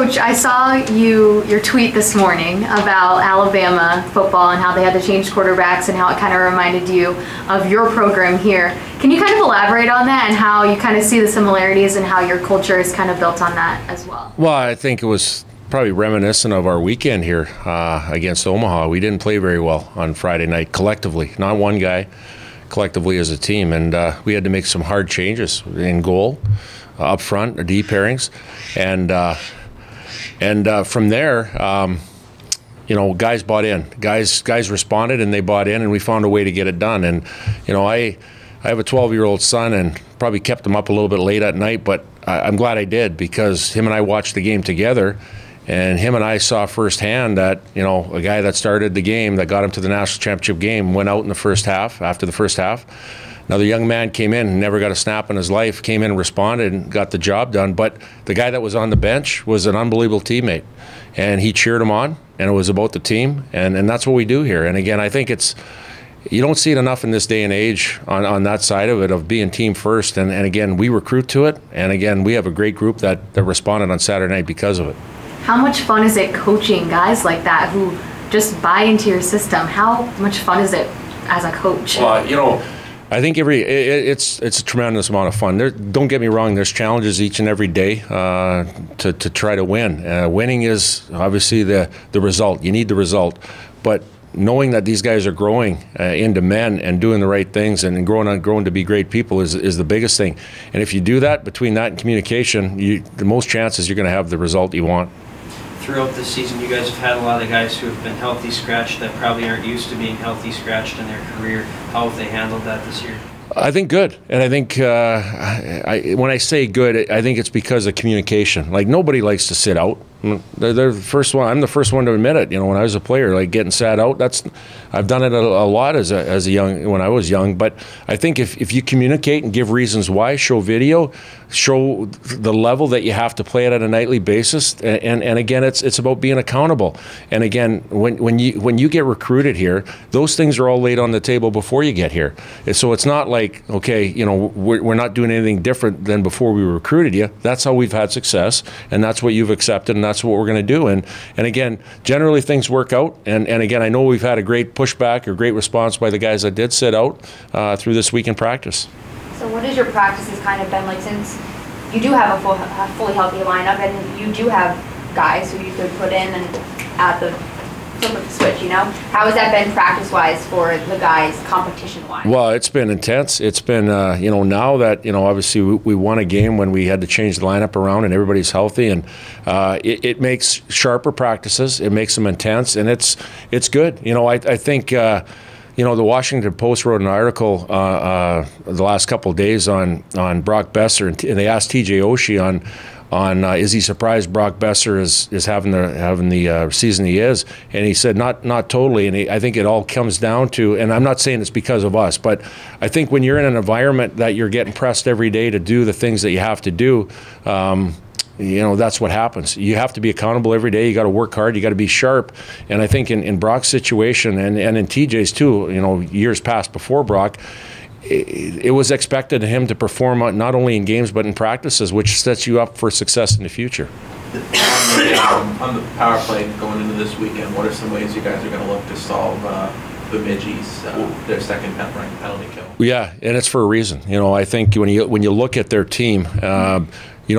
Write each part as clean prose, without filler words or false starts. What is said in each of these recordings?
Coach, I saw your tweet this morning about Alabama football and how they had to change quarterbacks and how it kind of reminded you of your program here. Can you kind of elaborate on that and how you kind of see the similarities and how your culture is kind of built on that as well? Well, I think it was probably reminiscent of our weekend here against Omaha. We didn't play very well on Friday night collectively, not one guy, collectively as a team, and we had to make some hard changes in goal, up front, our D pairings, and from there, guys bought in. Guys responded, and they bought in, and we found a way to get it done. And I have a 12-year-old son, and probably kept him up a little bit late at night, but I'm glad I did, because him and I watched the game together. And him and I saw firsthand that, a guy that started the game, that got him to the national championship game, went out in the first half, after the first half. Another young man came in and never got a snap in his life, came in and responded and got the job done. But the guy that was on the bench was an unbelievable teammate. And he cheered him on, and it was about the team. And that's what we do here. And again, I think you don't see it enough in this day and age on that side of it, of being team first. And again, we recruit to it. And again, we have a great group that responded on Saturday night because of it. How much fun is it coaching guys like that who just buy into your system? How much fun is it as a coach? Well, I think it's a tremendous amount of fun. Don't get me wrong, there's challenges each and every day to try to win. Winning is obviously the result. You need the result. But knowing that these guys are growing into men and doing the right things and growing to be great people is the biggest thing. And if you do that, between that and communication, the most chances you're going to have the result you want. Throughout this season, you guys have had a lot of guys who have been healthy scratched that probably aren't used to being healthy scratched in their career. How have they handled that this year? I think good, and I think when I say good, I think it's because of communication. Like, nobody likes to sit out. They're the first one. I'm the first one to admit it. When I was a player, like getting sat out. I've done it a lot when I was young. But I think if you communicate and give reasons why, show video, show the level that you have to play it at a nightly basis, and again, it's about being accountable. And again, when you get recruited here, those things are all laid on the table before you get here. So it's not like, okay, we're not doing anything different than before we recruited you. That's how we've had success, and that's what you've accepted, and that's what we're going to do. And again, generally things work out. And again, I know we've had a great pushback or great response by the guys that did sit out through this week in practice. So what has your practices kind of been like, since you do have a fully healthy lineup and you do have guys who you could put in and at the flip of the switch, How has that been practice-wise for the guys, competition-wise? Well, it's been intense. It's been, now that, obviously we won a game when we had to change the lineup around and everybody's healthy, and it makes sharper practices. It makes them intense, and it's good. I think, the Washington Post wrote an article the last couple of days on Brock Besser, and they asked TJ Oshie on is he surprised Brock Besser is having the season he is, and he said not totally. And I think it all comes down to, and I'm not saying it's because of us, but I think when you're in an environment that you're getting pressed every day to do the things that you have to do, that's what happens. You have to be accountable every day. You got to work hard. You got to be sharp. And I think in Brock's situation and in TJ's too, years past before Brock, it was expected of him to perform not only in games but in practices, which sets you up for success in the future. On the power play going into this weekend, what are some ways you guys are going to look to solve Bemidji's their second ranked penalty kill? Yeah, and it's for a reason. I think when you look at their team,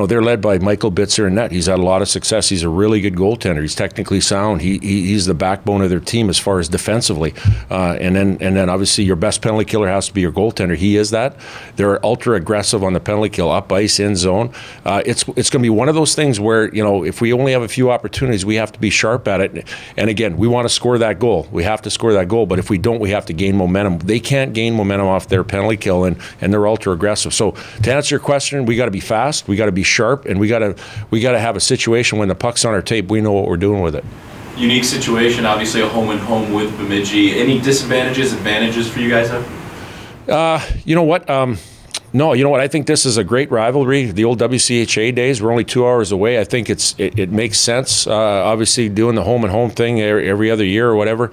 they're led by Michael Bitzer in net. He's had a lot of success. He's a really good goaltender. He's technically sound. He's the backbone of their team as far as defensively. And then obviously your best penalty killer has to be your goaltender. He is that. They're ultra aggressive on the penalty kill, up ice, in zone. It's going to be one of those things where, if we only have a few opportunities, we have to be sharp at it. And again, we want to score that goal. We have to score that goal. But if we don't, we have to gain momentum. They can't gain momentum off their penalty kill, and they're ultra aggressive. So to answer your question, we got to be fast. We got to be sharp, and we got to have a situation when the puck's on our tape, we know what we're doing with it. Unique situation, obviously a home and home with Bemidji. Any disadvantages, advantages for you guys there? You know what? No, you know what? I think this is a great rivalry. The old WCHA days, we're only 2 hours away. I think it makes sense. Obviously, doing the home and home thing every other year or whatever.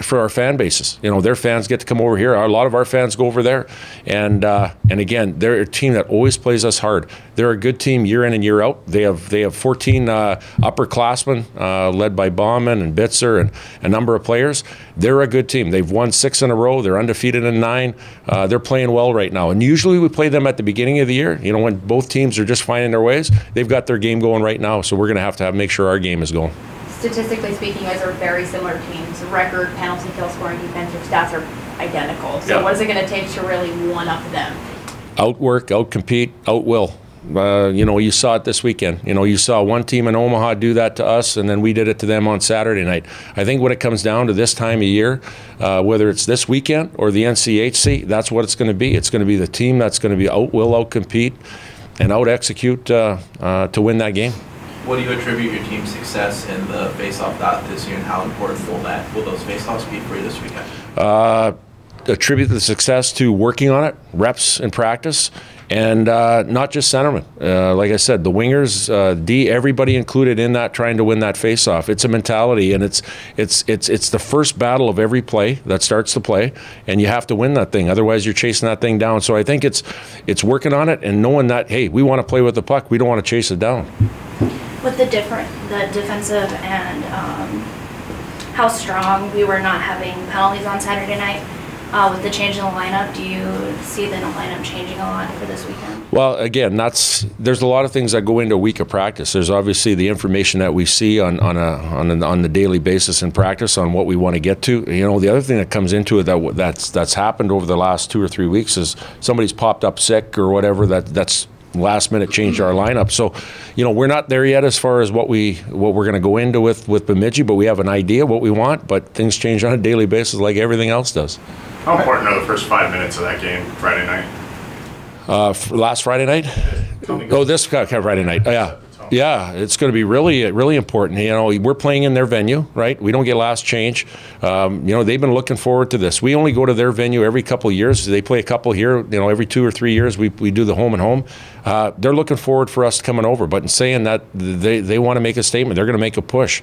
for our fan bases. You know, their fans get to come over here. A lot of our fans go over there, and again, they're a team that always plays us hard. They're a good team year in and year out. They have 14 upperclassmen led by Bauman and Bitzer and a number of players. They're a good team. They've won 6 in a row. They're undefeated in 9. They're playing well right now. And usually we play them at the beginning of the year. You know, when both teams are just finding their ways. They've got their game going right now, so we're going to have make sure our game is going. Statistically speaking, you guys are very similar teams. Record, penalty kill, scoring, defensive stats are identical. So Yeah. what is it going to take to really one-up them? Outwork, outcompete, outwill. You know, you saw it this weekend. You know, you saw one team in Omaha do that to us, and then we did it to them on Saturday night. I think when it comes down to this time of year, whether it's this weekend or the NCHC, that's what it's going to be. It's going to be the team that's going to be outwill, outcompete, and out-execute to win that game. What do you attribute your team's success in the face-off dot this year, and how important will those face-offs be for you this weekend? Attribute the success to working on it, reps in practice, and not just centermen. Like I said, the wingers, D, everybody included in that, trying to win that face-off. It's a mentality, and it's the first battle of every play that starts the play, and you have to win that thing. Otherwise, you're chasing that thing down. So I think it's working on it and knowing that, hey, we want to play with the puck. We don't want to chase it down. With the defensive and how strong we were not having penalties on Saturday night, with the change in the lineup, do you see the lineup changing a lot for this weekend? Well, again, there's a lot of things that go into a week of practice. There's obviously the information that we see on the daily basis in practice on what we want to get to. You know, the other thing that comes into it that's happened over the last 2 or 3 weeks is somebody's popped up sick or whatever. That's last minute changed our lineup. So, you know, we're not there yet as far as what we're going to go into with Bemidji, but we have an idea what we want. But things change on a daily basis like everything else does. How important are the first 5 minutes of that game Friday night? Last Friday night? Oh, this Friday night. Yeah. Yeah, it's going to be really, really important. You know, we're playing in their venue, right? We don't get last change. You know, they've been looking forward to this. We only go to their venue every couple of years. They play a couple here. You know, every 2 or 3 years we do the home and home. They're looking forward for us coming over. But in saying that, they want to make a statement. They're going to make a push.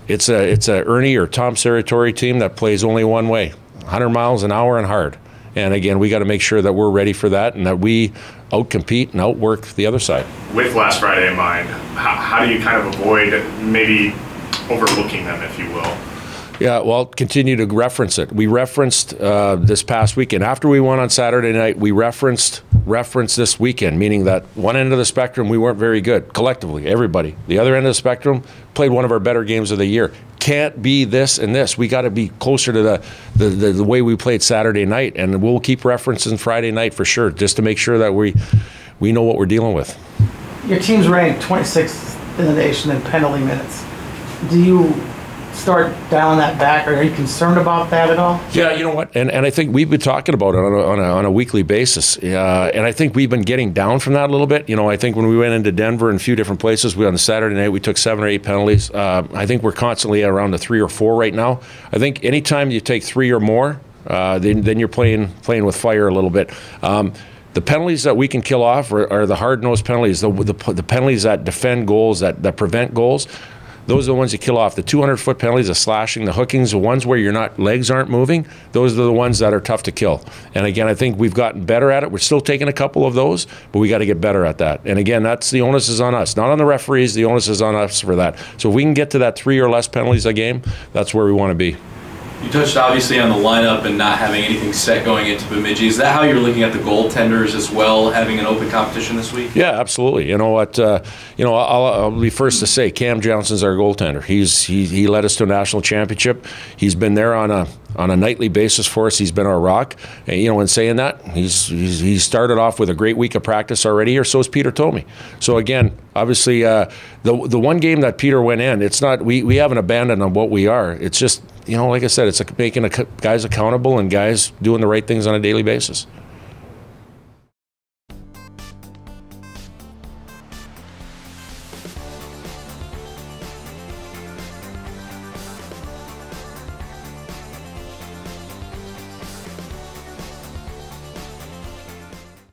It's a Ernie or Tom Serratori team that plays only one way, 100 miles an hour and hard. And again, we got to make sure that we're ready for that and that we outcompete and outwork the other side. With last Friday in mind, how do you kind of avoid maybe overlooking them, if you will? Yeah, well, continue to reference it. We referenced this past weekend. After we won on Saturday night, we referenced this weekend, meaning that one end of the spectrum, we weren't very good, collectively, everybody. The other end of the spectrum played one of our better games of the year. Can't be this and this. We got to be closer to the way we played Saturday night, and we'll keep referencing Friday night for sure, just to make sure that we know what we're dealing with. Your team's ranked 26th in the nation in penalty minutes. Do you start dialing that back, or are you concerned about that at all? Yeah, you know what, and I think we've been talking about it on a weekly basis, and I think we've been getting down from that a little bit. You know, I think when we went into Denver and a few different places, on the Saturday night we took 7 or 8 penalties. I think we're constantly around the 3 or 4 right now. I think anytime you take 3 or more, then you're playing with fire a little bit. The penalties that we can kill off are the hard-nosed penalties, the penalties that defend goals, that prevent goals. Those are the ones you kill off. The 200-foot penalties, the slashing, the hookings, the ones where legs aren't moving, those are the ones that are tough to kill. And again, I think we've gotten better at it. We're still taking a couple of those, but we got to get better at that. And again, that's the onus is on us, not on the referees. The onus is on us for that. So if we can get to that 3 or less penalties a game, that's where we want to be. You touched obviously on the lineup and not having anything set going into Bemidji. Is that how you're looking at the goaltenders as well, having an open competition this week? Yeah, absolutely. You know what? I'll be first to say Cam Johnson's our goaltender. He led us to a national championship. He's been there on a nightly basis for us. He's been our rock. And, you know, in saying that, he started off with a great week of practice already, or so is Peter Tomey. So again, obviously, the one game that Peter went in, it's not we haven't abandoned on what we are. It's just, you know, like I said, it's making guys accountable and guys doing the right things on a daily basis.